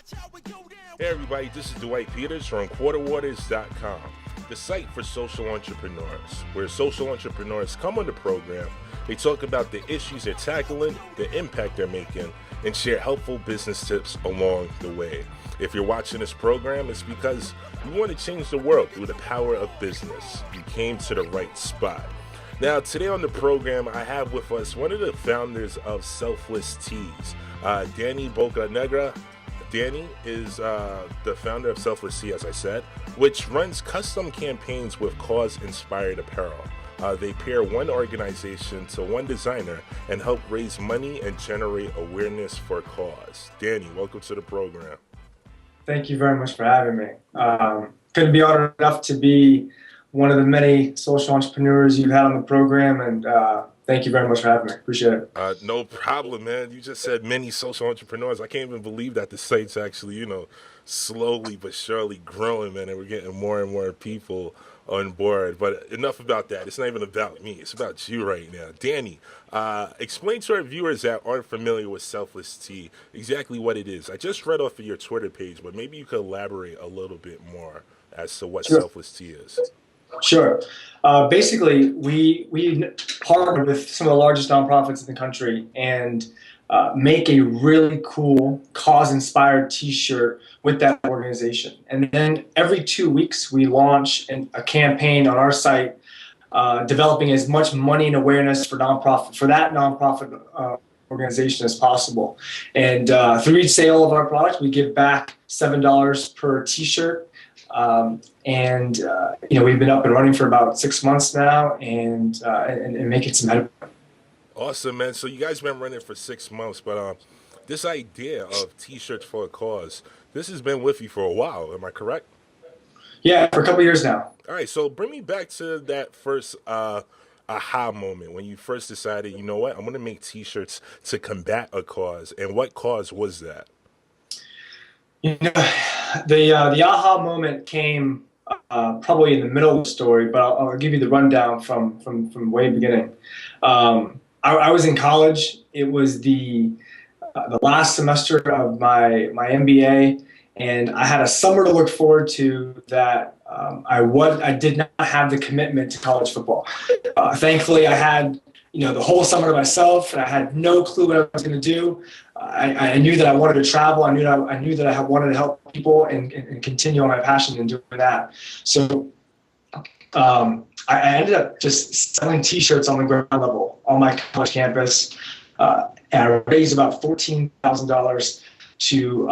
Hey everybody, this is Dwight Peters from quarterwaters.com, the site for social entrepreneurs, where social entrepreneurs come on the program, they talk about the issues they're tackling, the impact they're making, and share helpful business tips along the way. If you're watching this program, it's because you want to change the world through the power of business. You came to the right spot. Now, today on the program, I have with us one of the founders of Selfless Tees, Danny Bocanegra. Danny is the founder of Selfless Tees, as I said, which runs custom campaigns with cause-inspired apparel. They pair one organization to one designer and help raise money and generate awareness for cause. Danny, welcome to the program. Thank you very much for having me. Couldn't be honored enough to be one of the many social entrepreneurs you've had on the program, and thank you very much for having me. Appreciate it. No problem, man. You just said many social entrepreneurs. I can't even believe that the site's actually, slowly but surely growing, man, and we're getting more and more people on board. But enough about that. It's not even about me. It's about you right now. Danny, explain to our viewers that aren't familiar with Selfless Tea exactly what it is. I just read off of your Twitter page, but maybe you could elaborate a little bit more as to what Selfless Tea is. Sure. Basically, we partner with some of the largest nonprofits in the country and make a really cool cause-inspired T-shirt with that organization. And then every 2 weeks, we launch a campaign on our site, developing as much money and awareness for that nonprofit organization as possible. And through each sale of our product, we give back $7 per T-shirt. We've been up and running for about 6 months now, and making some headway. Awesome, man. So you guys been running for 6 months, but this idea of T-shirts for a cause, this has been with you for a while. Am I correct? Yeah, for a couple of years now. All right. So bring me back to that first aha moment when you first decided, you know what, I'm going to make T-shirts to combat a cause. And what cause was that? The aha moment came probably in the middle of the story, but I'll give you the rundown from way beginning. I was in college. It was the last semester of my MBA, and I had a summer to look forward to that. I did not have the commitment to college football. Thankfully, I had the whole summer to myself, and I had no clue what I was going to do. I knew that I wanted to travel. I knew that I wanted to help people and continue on my passion in doing that. So I ended up just selling T-shirts on the ground level on my college campus. And I raised about $14,000 to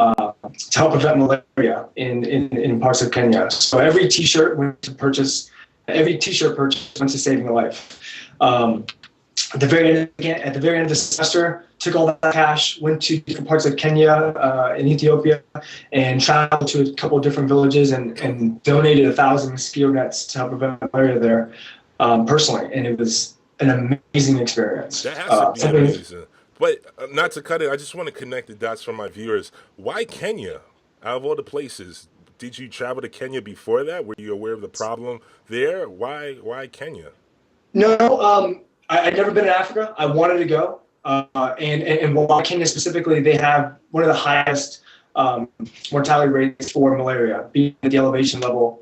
help prevent malaria in parts of Kenya. So every T-shirt went to saving a life. At the very end of the semester, took all that cash, went to different parts of Kenya and Ethiopia, and traveled to a couple of different villages and donated 1,000 mosquito nets to help prevent malaria there personally. And it was an amazing experience. That has to be amazing. But not to cut it, I just want to connect the dots for my viewers. Why Kenya? Out of all the places, did you travel to Kenya before that? Were you aware of the problem there? Why Kenya? No, I'd never been to Africa. I wanted to go. And why Kenya specifically, they have one of the highest mortality rates for malaria. Being at the elevation level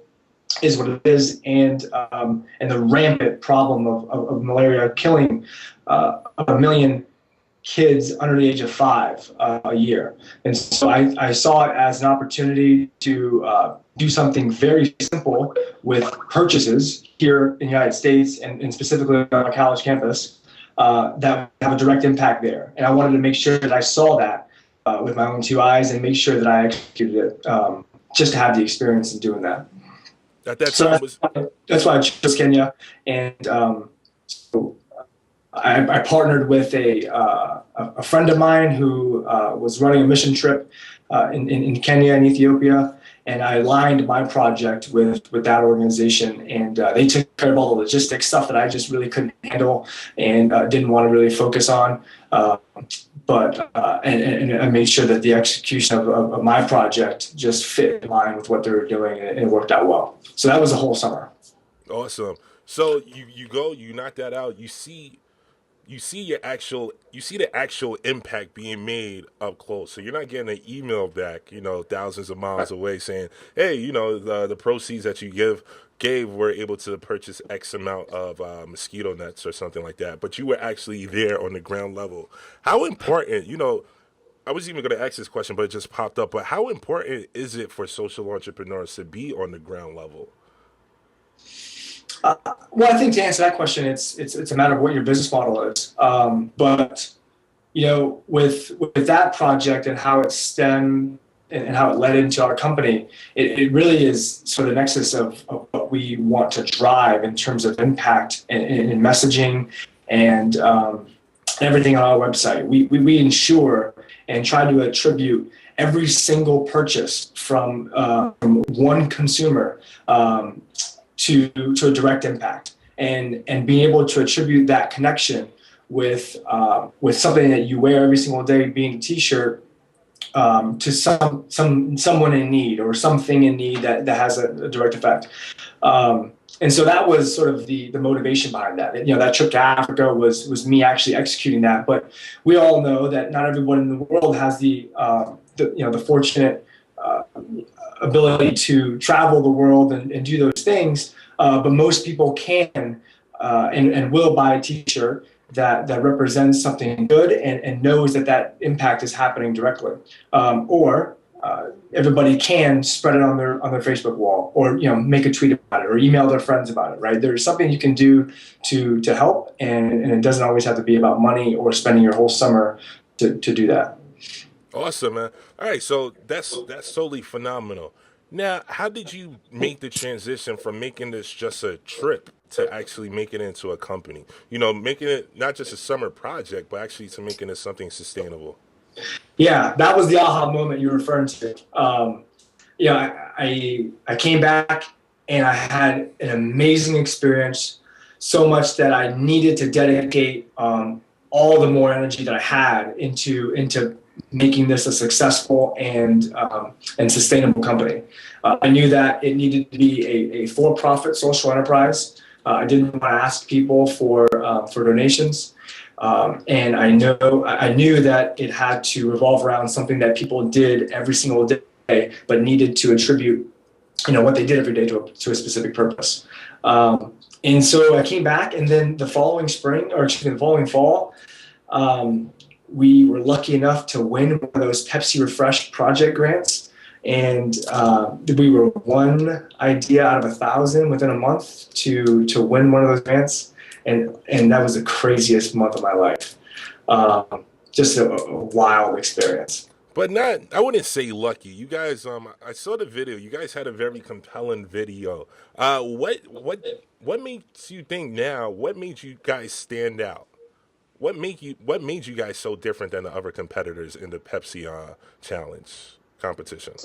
is what it is, and the rampant problem of malaria killing 1 million kids under the age of 5 a year. And so I saw it as an opportunity to do something very simple with purchases here in the United States and specifically on our college campus that would have a direct impact there. And I wanted to make sure that I saw that with my own 2 eyes and make sure that I executed it just to have the experience of doing that. That's why I chose Kenya. And so I partnered with a friend of mine who was running a mission trip in Kenya and Ethiopia, and I aligned my project with that organization, and they took care of all the logistics stuff that I just really couldn't handle and didn't want to really focus on. But I made sure that the execution of my project just fit in line with what they were doing, and it worked out well. So that was the whole summer. Awesome. So you knock that out. You see you see the actual impact being made up close. So you're not getting an email back, thousands of miles away saying, "Hey, the proceeds that you gave were able to purchase X amount of mosquito nets or something like that." But you were actually there on the ground level. How important, I was even going to ask this question, but it just popped up. But how important is it for social entrepreneurs to be on the ground level? Well, I think to answer that question, it's a matter of what your business model is. But with that project and how it stemmed and how it led into our company, it really is sort of the nexus of what we want to drive in terms of impact and messaging and everything on our website. We ensure and try to attribute every single purchase from one consumer to a direct impact, and being able to attribute that connection with something that you wear every single day, being a T-shirt, to someone in need or something in need that has a direct effect. And so that was sort of the motivation behind that. That trip to Africa was me actually executing that. But we all know that not everyone in the world has the fortunate ability to travel the world and do those things. But most people can and will buy a T-shirt that represents something good and knows that impact is happening directly. Or everybody can spread it on their Facebook wall, or make a tweet about it, or email their friends about it. Right? There's something you can do to help, and it doesn't always have to be about money or spending your whole summer to do that. Awesome, man. All right, so that's totally phenomenal. Now, how did you make the transition from making this just a trip to actually making it into a company? Making it not just a summer project, but actually to making it something sustainable. Yeah, that was the aha moment you're referring to. I came back and I had an amazing experience, so much that I needed to dedicate all the more energy that I had into making this a successful and sustainable company. I knew that it needed to be a for-profit social enterprise. I didn't want to ask people for donations. And I knew that it had to revolve around something that people did every single day, but needed to attribute, what they did every day to a specific purpose. And so I came back, and then the following the following fall, we were lucky enough to win one of those Pepsi Refresh project grants. And we were one idea out of 1,000 within a month to win one of those grants. And that was the craziest month of my life. Just a wild experience. But I wouldn't say lucky. You guys, I saw the video. You guys had a very compelling video. What makes you think now? What made you guys stand out? What made you guys so different than the other competitors in the Pepsi challenge competition?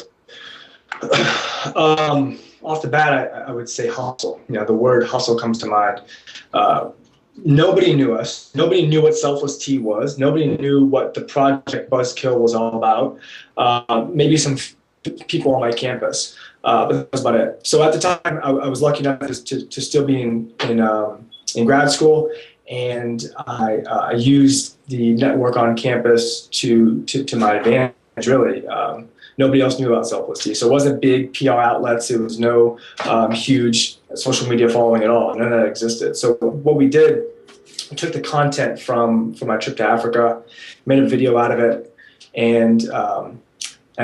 Off the bat, I would say hustle. The word hustle comes to mind. Nobody knew us. Nobody knew what Selfless Tea was. Nobody knew what the Project Buzzkill was all about. Maybe some people on my campus, but that was about it. So at the time, I was lucky enough to still be in grad school, and I used the network on campus to my advantage, really. Nobody else knew about Selfless Tees. So it wasn't big PR outlets. It was no huge social media following at all. None of that existed. So what we did, we took the content from my trip to Africa, made a video out of it, and I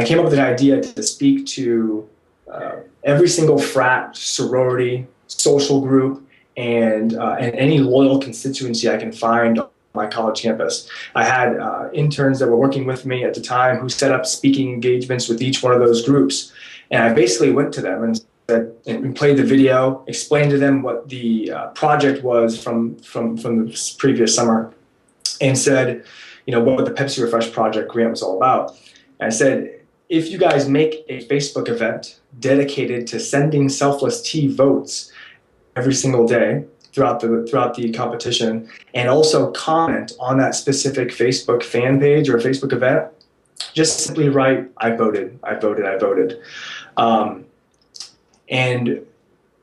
came up with an idea to speak to every single frat, sorority, social group, and any loyal constituency I can find on my college campus. I had interns that were working with me at the time who set up speaking engagements with each one of those groups. And I basically went to them and played the video, explained to them what the project was from the previous summer, and said, what the Pepsi Refresh Project grant was all about. And I said, if you guys make a Facebook event dedicated to sending Selfless Tea votes every single day throughout the competition, and also comment on that specific Facebook fan page or Facebook event, just simply write, I voted. And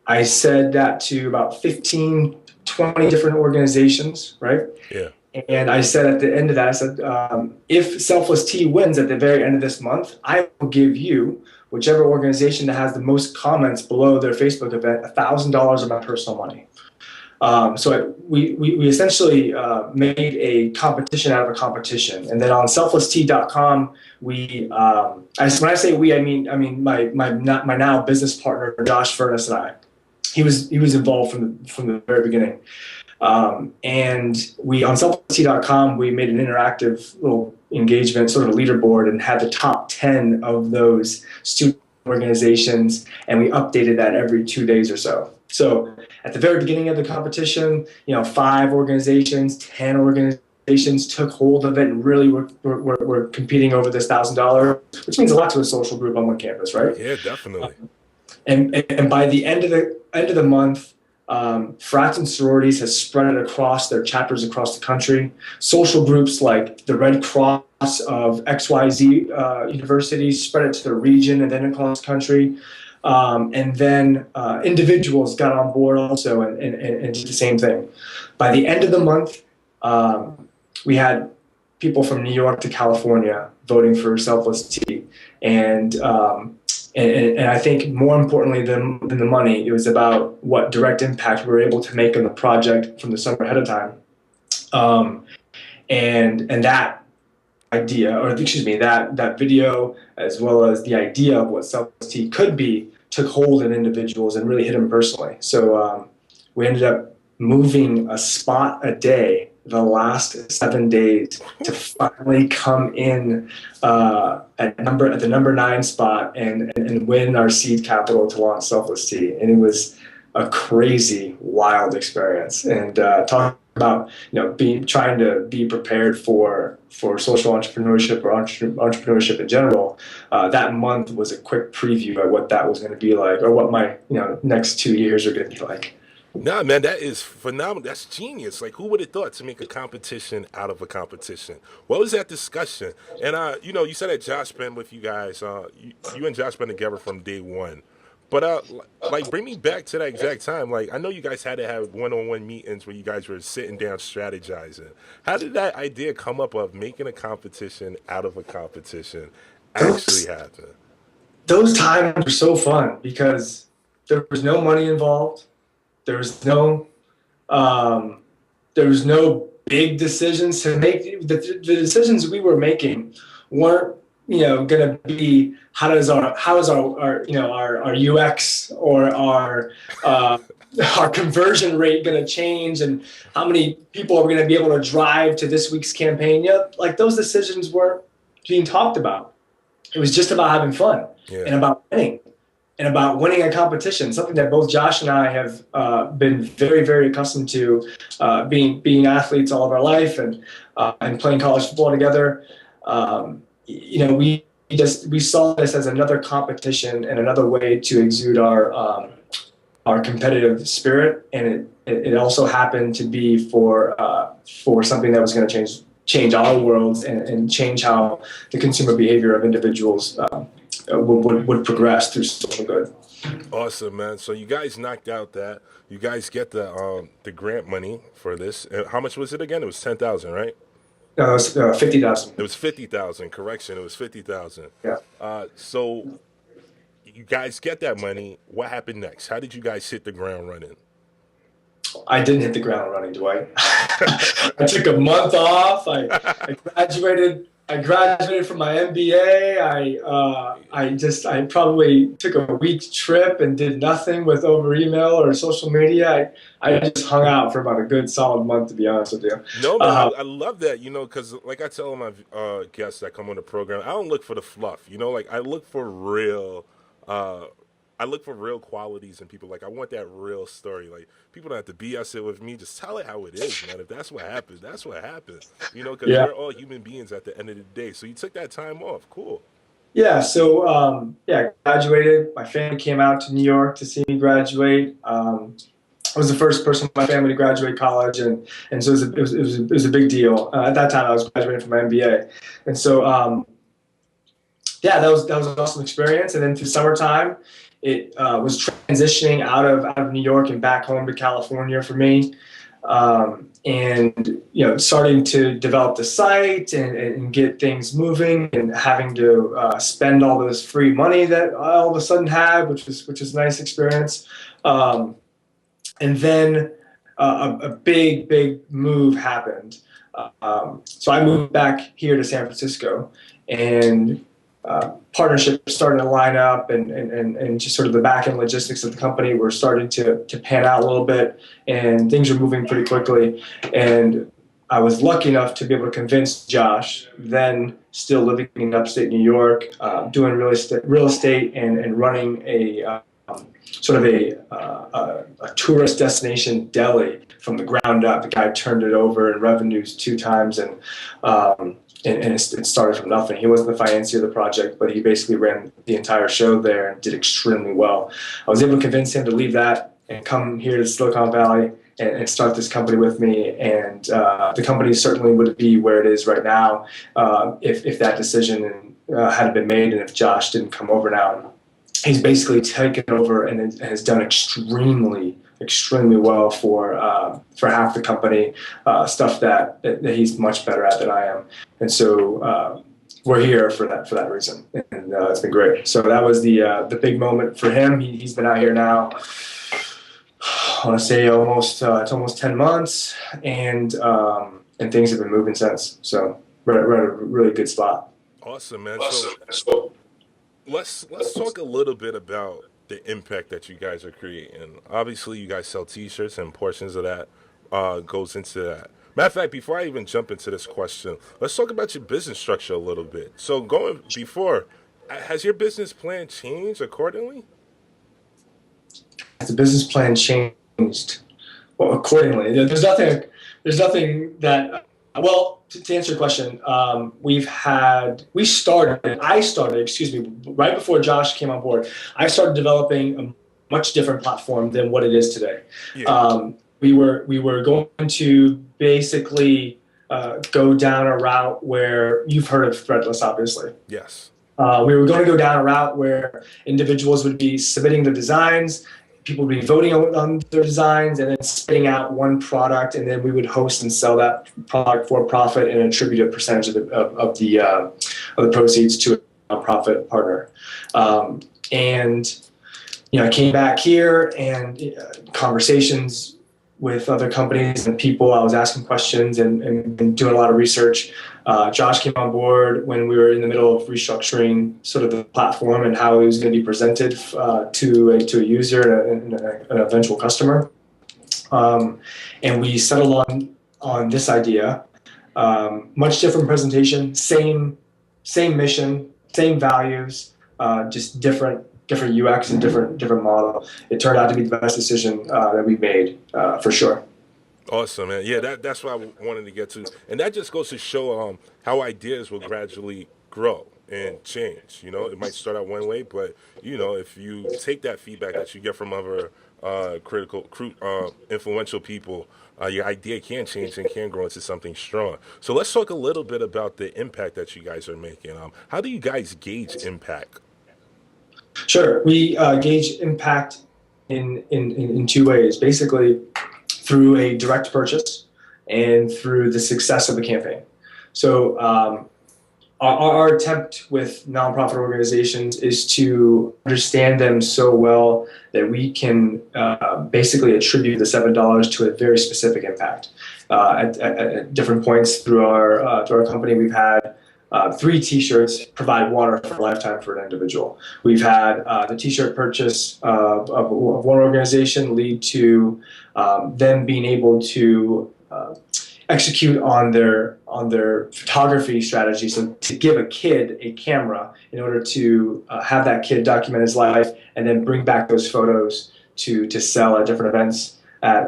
I said that to about 15, 20 different organizations, right? Yeah. And I said at the end of that, I said, if Selfless Tea wins at the very end of this month, I will give you, whichever organization that has the most comments below their Facebook event, $1,000 of my personal money. We essentially made a competition out of a competition, and then on selflesstee.com, when I say we, I mean my now business partner Josh Furness and I. He was involved from the very beginning. And we on selflesstee.com, we made an interactive little engagement, sort of a leaderboard, and had the top 10 of those student organizations, and we updated that every 2 days or so. So at the very beginning of the competition, 5 organizations, 10 organizations took hold of it and really were competing over this $1,000, which means a lot to a social group on one campus, right? Yeah, definitely. And by the end of the month, frats and sororities has spread it across their chapters across the country. Social groups like the Red Cross of XYZ universities spread it to the region and then across the country. And then individuals got on board also and did the same thing. By the end of the month, we had people from New York to California voting for Selfless Tea. And I think more importantly than the money, it was about what direct impact we were able to make on the project from the summer ahead of time. And that idea, or excuse me, that video, as well as the idea of what Selfless Tea could be, took hold in individuals and really hit them personally. So we ended up moving a spot a day the last 7 days to finally come in at the number 9 spot and win our seed capital to launch Selfless Tea. And it was a crazy, wild experience. And talk about trying to be prepared for social entrepreneurship or entrepreneurship in general. That month was a quick preview of what that was going to be like, or what my next 2 years are going to be like. Nah, man, that is phenomenal. That's genius. Like, who would have thought to make a competition out of a competition? What was that discussion? And you said that Josh been with you guys. You and Josh been together from day one. But like, bring me back to that exact time. Like, I know you guys had to have one-on-one meetings where you guys were sitting down strategizing. How did that idea come up of making a competition out of a competition actually happen? Those times were so fun because there was no money involved. There was no big decisions to make. The decisions we were making weren't going to be how is our UX or our conversion rate going to change, and how many people are going to be able to drive to this week's campaign. Like those decisions weren't being talked about. It was just about having fun and about winning. And about winning a competition, something that both Josh and I have been very, very accustomed to, being athletes all of our life and playing college football together. We saw this as another competition and another way to exude our competitive spirit, and it also happened to be for something that was going to change our worlds and change how the consumer behavior of individuals would progress through social good. Awesome, man. So you guys knocked out that. You guys get the grant money for this. How much was it again? It was 10,000, right? It was 50,000. It was 50,000. Correction. It was 50,000. Yeah. So you guys get that money. What happened next? How did you guys hit the ground running? I didn't hit the ground running, Dwight. I took a month off. I graduated. I graduated from my MBA. I probably took a week's trip and did nothing with over email or social media. I just hung out for about a good solid month, to be honest with you. No, man, I love that, because like I tell my guests that come on the program, I don't look for the fluff, like I look for real qualities in people. Like, I want that real story. Like, people don't have to BS it with me. Just tell it how it is, man. If that's what happened, that's what happened. Because we're all human beings at the end of the day. So you took that time off. Cool. Yeah. So, I graduated. My family came out to New York to see me graduate. I was the first person in my family to graduate college, and so it was a big deal. At that time, I was graduating from my MBA, and so that was an awesome experience. And then through summertime, it was transitioning out of New York and back home to California for me. And starting to develop the site and get things moving, and having to spend all this free money that I all of a sudden had, which is a nice experience. And then a big move happened. So I moved back here to San Francisco, and partnerships started to line up, and just sort of the back end logistics of the company were starting to pan out a little bit, and things were moving pretty quickly. And I was lucky enough to be able to convince Josh, then still living in upstate New York, doing real estate and running a sort of a tourist destination deli from the ground up. The guy turned it over in revenues 2 times, and it started from nothing. He wasn't the financier of the project, but he basically ran the entire show there and did extremely well. I was able to convince him to leave that and come here to Silicon Valley and start this company with me. And the company certainly would be where it is right now if that decision hadn't been made, and if Josh didn't come over now. He's basically taken over and has done extremely well for half the company, stuff that he's much better at than I am. And so we're here for that reason, and it's been great. So that was the big moment for him. He's been out here now, I want to say it's almost 10 months, and things have been moving since. So we're at a really good spot. Awesome, man. So let's talk a little bit about the impact that you guys are creating. Obviously, you guys sell T-shirts, and portions of that goes into that. Matter of fact, before I even jump into this question, let's talk about your business structure a little bit. So has your business plan changed accordingly? Has the business plan changed? Well, accordingly. There's nothing that, well, to answer your question, I started, right before Josh came on board. I started developing a much different platform than what it is today. Yeah. We were going to basically go down a route where you've heard of Threadless, obviously. Yes. We were going to go down a route where individuals would be submitting their designs, people would be voting on their designs, and then spitting out one product, and then we would host and sell that product for profit and attribute a percentage of the proceeds to a nonprofit partner. I came back here, and conversations with other companies and people, I was asking questions and doing a lot of research. Josh came on board when we were in the middle of restructuring sort of the platform and how it was going to be presented to a user and an eventual customer. And we settled on this idea. Much different presentation, same mission, same values, just different UX and different model. It turned out to be the best decision that we made, for sure. Awesome, man. Yeah, that's what I wanted to get to. And that just goes to show how ideas will gradually grow and change. It might start out one way, but, if you take that feedback that you get from other influential people, your idea can change and can grow into something strong. So let's talk a little bit about the impact that you guys are making. How do you guys gauge impact? Sure. We gauge impact in 2 ways. Basically, through a direct purchase and through the success of the campaign. So our attempt with nonprofit organizations is to understand them so well that we can basically attribute the $7 to a very specific impact. At different points through our company, we've had 3 T-shirts provide water for a lifetime for an individual. We've had the T-shirt purchase of one organization lead to them being able to execute on their photography strategy. So to give a kid a camera in order to have that kid document his life and then bring back those photos to sell at different events at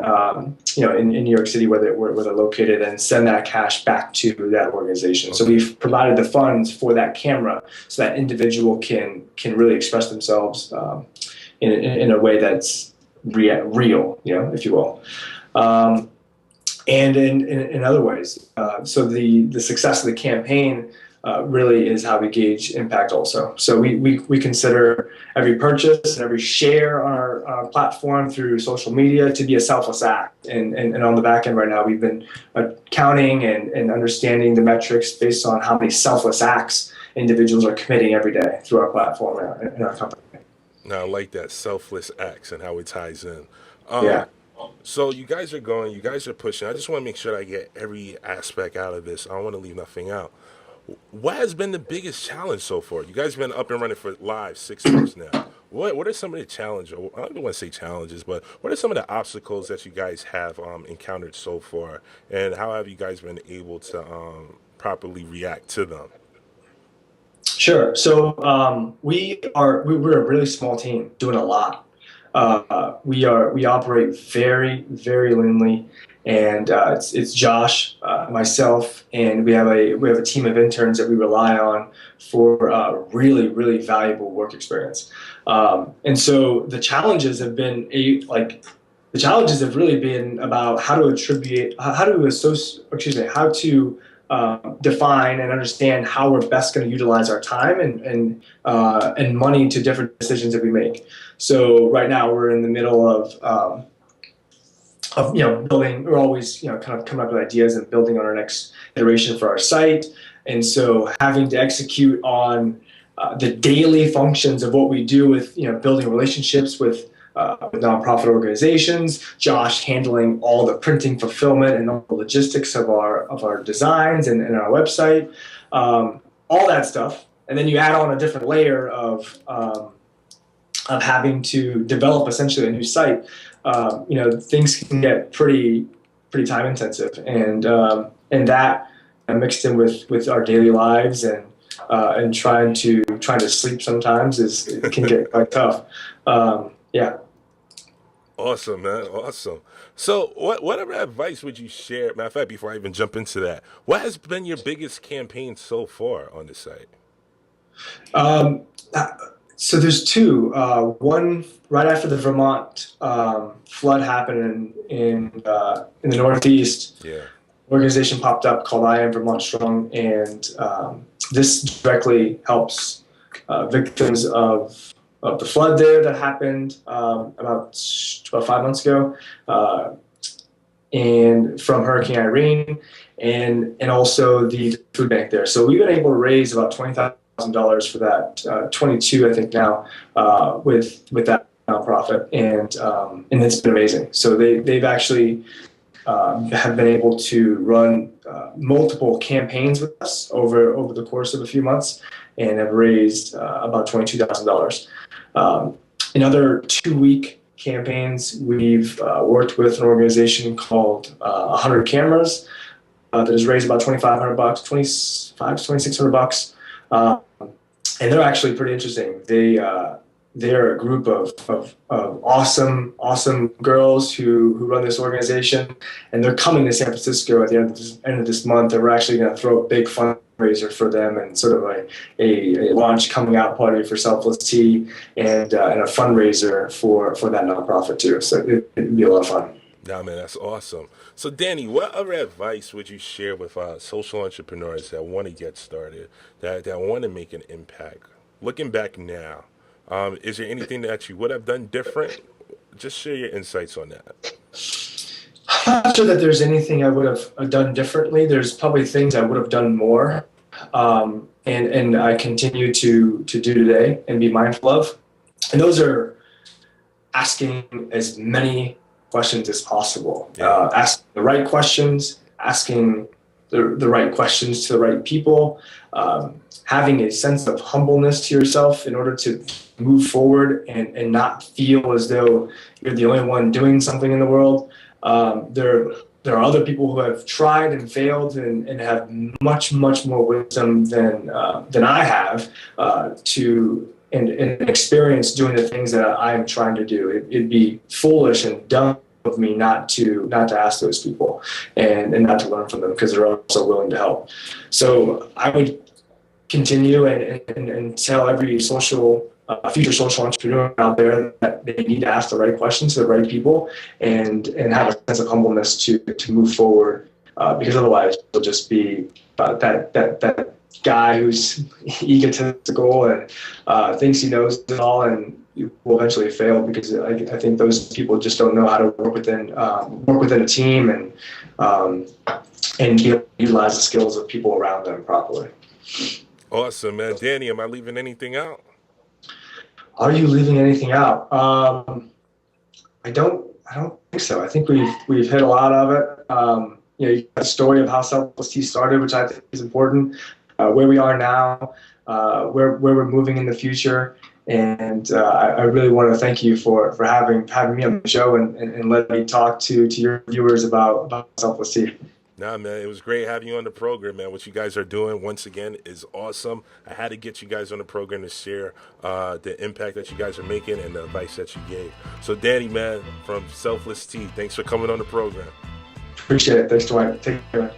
in New York City where they're located, and send that cash back to that organization. Okay. So we've provided the funds for that camera so that individual can really express themselves in a way that's real, if you will. And in other ways. So the success of the campaign really is how we gauge impact also. So we consider every purchase and every share on our platform through social media to be a selfless act. And on the back end right now, we've been counting and understanding the metrics based on how many selfless acts individuals are committing every day through our platform in our company. Now, I like that selfless acts and how it ties in. Yeah. So you guys are pushing. I just want to make sure I get every aspect out of this. I don't want to leave nothing out. What has been the biggest challenge so far? You guys have been up and running for live 6 months now. What are some of the challenges? I don't want to say challenges, but what are some of the obstacles that you guys have encountered so far, and how have you guys been able to properly react to them? Sure. So we're a really small team doing a lot. We operate very, very leanly, and it's Josh, myself, and we have a team of interns that we rely on for really, really valuable work experience. And so the challenges have been really been about how to define and understand how we're best going to utilize our time and money to different decisions that we make. So right now we're in the middle of building. We're always kind of coming up with ideas and building on our next iteration for our site. And so having to execute on the daily functions of what we do with building relationships with nonprofit organizations, Josh handling all the printing, fulfillment, and all the logistics of our designs and our website, all that stuff. And then you add on a different layer of having to develop essentially a new site. Things can get pretty time intensive, and that mixed in with our daily lives and trying to sleep sometimes it can get quite tough. Yeah. Awesome, man. Awesome. So, whatever advice would you share? Matter of fact, before I even jump into that, what has been your biggest campaign so far on the site? So there's two. One right after the Vermont flood happened in the Northeast. Yeah. Organization popped up called I Am Vermont Strong, and this directly helps victims of the flood there that happened about 5 months ago, and from Hurricane Irene, and also the food bank there. So we've been able to raise about $20,000 for that, 22 I think now, with that nonprofit, and it's been amazing. So they've actually have been able to run multiple campaigns with us over the course of a few months, and have raised about $22,000. In other 2-week campaigns, we've worked with an organization called 100 Cameras that has raised about $2,500, $2,600. And they're actually pretty interesting. They're a group of awesome girls who run this organization, and they're coming to San Francisco at the end of this month. And we're actually going to throw a big fundraiser for them, and sort of a launch coming out party for Selfless Tea, and a fundraiser for that nonprofit too. So it'd be a lot of fun. Yeah, man, that's awesome. So, Danny, what other advice would you share with social entrepreneurs that want to get started, that want to make an impact? Looking back now, is there anything that you would have done different? Just share your insights on that. I'm not sure that there's anything I would have done differently. There's probably things I would have done more, and I continue to do today and be mindful of. And those are asking as many questions as possible. Asking the right questions, asking the right questions to the right people, having a sense of humbleness to yourself in order to move forward and not feel as though you're the only one doing something in the world. There are other people who have tried and failed and have much more wisdom than I have and experience doing the things that I'm trying to do. It'd be foolish and dumb of me not to ask those people and not to learn from them, because they're also willing to help. So I would continue and tell every future social entrepreneur out there that they need to ask the right questions to the right people and have a sense of humbleness to move forward, because otherwise it'll just be that guy who's egotistical and thinks he knows it all, and you will eventually fail, because I think those people just don't know how to work within a team and utilize the skills of people around them properly. Awesome, man. Danny, am I leaving anything out? Are you leaving anything out? I don't think so. I think we've hit a lot of it. You got the story of how Selfless Tees started, which I think is important. Where we are now, where we're moving in the future, and I really want to thank you for having me on the show and letting me talk to your viewers about Selfless Tees. Nah, man, it was great having you on the program, man. What you guys are doing, once again, is awesome. I had to get you guys on the program to share the impact that you guys are making and the advice that you gave. So, Danny, man, from Selfless Tees, thanks for coming on the program. Appreciate it. Thanks, Dwight. Take care.